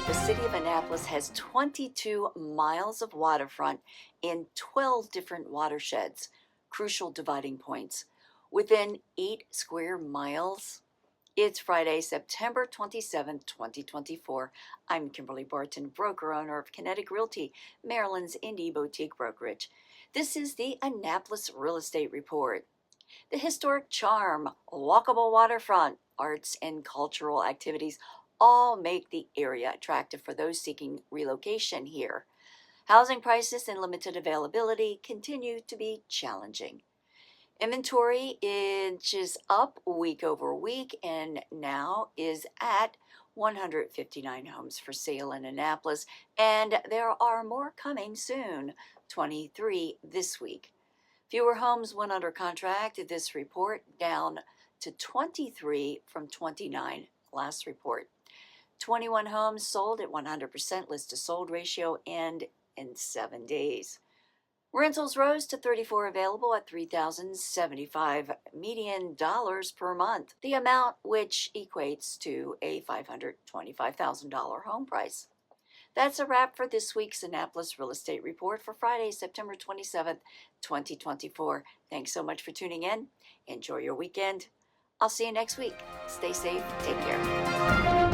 The City of Annapolis has 22 miles of waterfront in 12 different watersheds, crucial dividing points, within 8 square miles. It's Friday, September 27, 2024. I'm Kimberly Barton, broker-owner of Kinetic Realty, Maryland's indie boutique brokerage. This is the Annapolis Real Estate Report. The historic charm, walkable waterfront, arts, and cultural activities all make the area attractive for those seeking relocation here. Housing prices and limited availability continue to be challenging. Inventory inches up week over week and now is at 159 homes for sale in Annapolis, and there are more coming soon, 23 this week. Fewer homes went under contract this report, down to 23 from 29 last report. 21 homes sold at 100% list to sold ratio and in 7 days. Rentals rose to 34 available at $3,075 median dollars per month, the amount which equates to a $525,000 home price. That's a wrap for this week's Annapolis Real Estate Report for Friday, September 27th, 2024. Thanks so much for tuning in. Enjoy your weekend. I'll see you next week. Stay safe. Take care.